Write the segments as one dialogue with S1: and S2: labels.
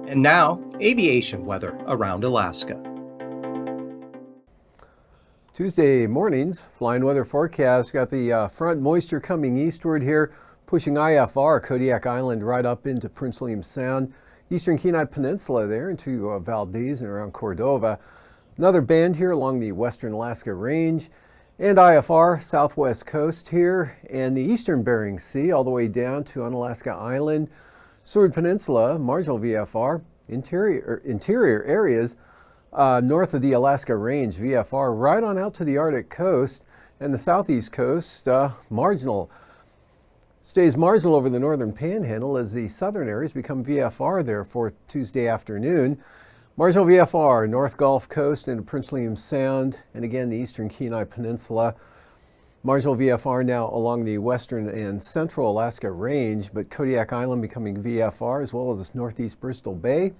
S1: And now, aviation weather around Alaska.
S2: Tuesday mornings, flying weather forecast. Got the front moisture coming eastward here, pushing IFR, Kodiak Island, right up into Prince William Sound. Eastern Kenai Peninsula there into Valdez and around Cordova. Another band here along the western Alaska Range. And IFR, southwest coast here, and the eastern Bering Sea all the way down to Unalaska Island. Seward Peninsula, marginal VFR, interior areas north of the Alaska Range, VFR, right on out to the Arctic coast, and the southeast coast, marginal. Stays marginal over the northern panhandle as the southern areas become VFR there for Tuesday afternoon. Marginal VFR, North Gulf Coast into Prince William Sound, and again the eastern Kenai Peninsula. Marginal VFR now along the western and central Alaska Range, but Kodiak Island becoming VFR as well as northeast Bristol Bay.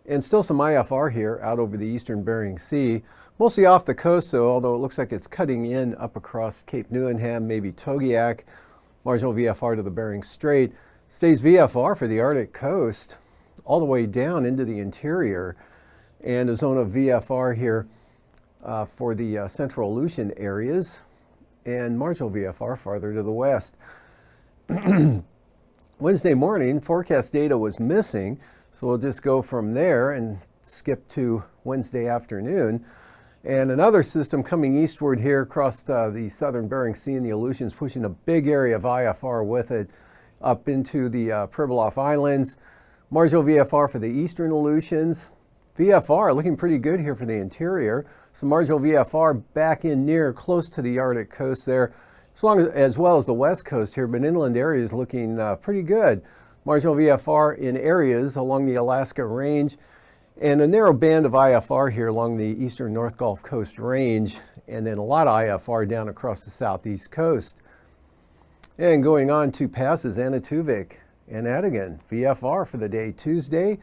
S2: And still some IFR here out over the eastern Bering Sea. Mostly off the coast though, although it looks like it's cutting in up across Cape Newenham, maybe Togiak. Marginal VFR to the Bering Strait. Stays VFR for the Arctic coast all the way down into the interior. And a zone of VFR here for the central Aleutian areas. And marginal VFR farther to the west. Wednesday morning, forecast data was missing, so we'll just go from there and skip to Wednesday afternoon. And another system coming eastward here across the southern Bering Sea and the Aleutians, pushing a big area of IFR with it up into the Pribilof Islands. Marginal VFR for the eastern Aleutians. VFR looking pretty good here for the interior. Some marginal VFR back in near close to the Arctic coast there, as well as the west coast here, but inland areas looking pretty good. Marginal VFR in areas along the Alaska Range, and a narrow band of IFR here along the eastern North Gulf Coast Range, and then a lot of IFR down across the southeast coast. And going on to passes Anatuvik and Adigan, VFR for the day Tuesday.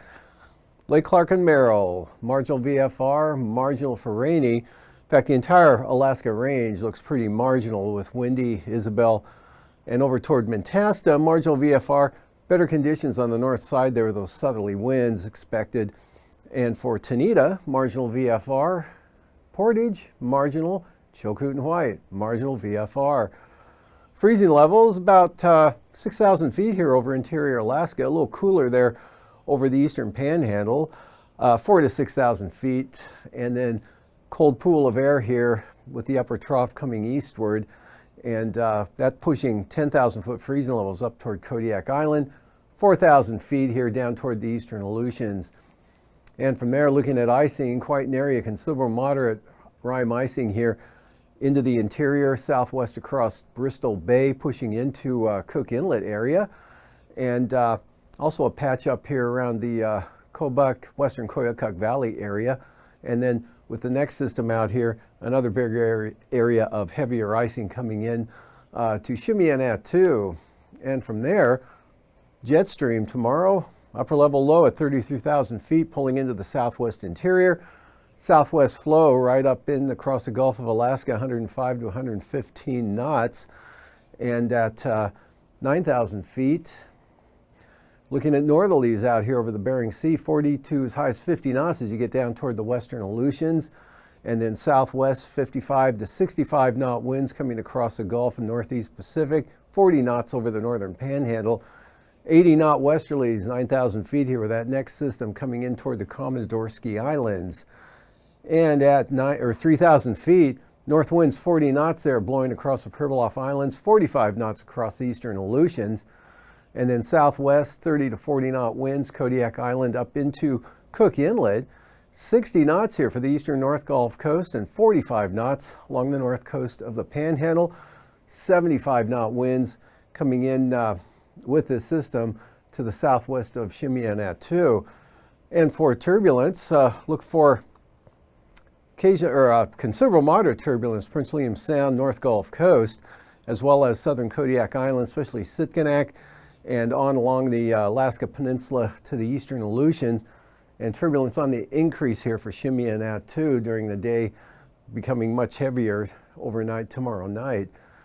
S2: Lake Clark and Merrill, marginal VFR, marginal for rainy. In fact, the entire Alaska Range looks pretty marginal with windy, Isabel, and over toward Mentasta, marginal VFR. Better conditions on the north side there, those southerly winds expected. And for Tanita, marginal VFR. Portage, marginal. Chilkoot and White, marginal VFR. Freezing levels about 6,000 feet here over interior Alaska, a little cooler there over the eastern panhandle, 4,000 to 6,000 feet, and then cold pool of air here with the upper trough coming eastward, and that pushing 10,000 foot freezing levels up toward Kodiak Island, 4,000 feet here down toward the eastern Aleutians. And from there, looking at icing, quite an area, considerable moderate rime icing here into the interior, southwest across Bristol Bay, pushing into Cook Inlet area, and also a patch up here around the Kobuk, western Koyukuk Valley area. And then with the next system out here, another bigger area of heavier icing coming in to Shimianatu. And from there, jet stream tomorrow, upper level low at 33,000 feet, pulling into the southwest interior. Southwest flow right up in across the Gulf of Alaska, 105 to 115 knots. And at 9,000 feet, looking at northerlies out here over the Bering Sea, 40 to as high as 50 knots as you get down toward the western Aleutians. And then southwest, 55 to 65 knot winds coming across the Gulf and northeast Pacific, 40 knots over the northern panhandle. 80 knot westerlies, 9,000 feet here with that next system coming in toward the Komondorski Islands. And at 3,000 feet, north winds 40 knots there blowing across the Pribilof Islands, 45 knots across the eastern Aleutians. And then southwest, 30 to 40 knot winds, Kodiak Island up into Cook Inlet. 60 knots here for the eastern North Gulf Coast and 45 knots along the north coast of the Panhandle. 75 knot winds coming in with this system to the southwest of Shimianatu. And for turbulence, look for considerable moderate turbulence, Prince William Sound, North Gulf Coast, as well as southern Kodiak Island, especially Sitkinak, and on along the Alaska Peninsula to the eastern Aleutians. And turbulence on the increase here for Shimianatu during the day, becoming much heavier overnight tomorrow night.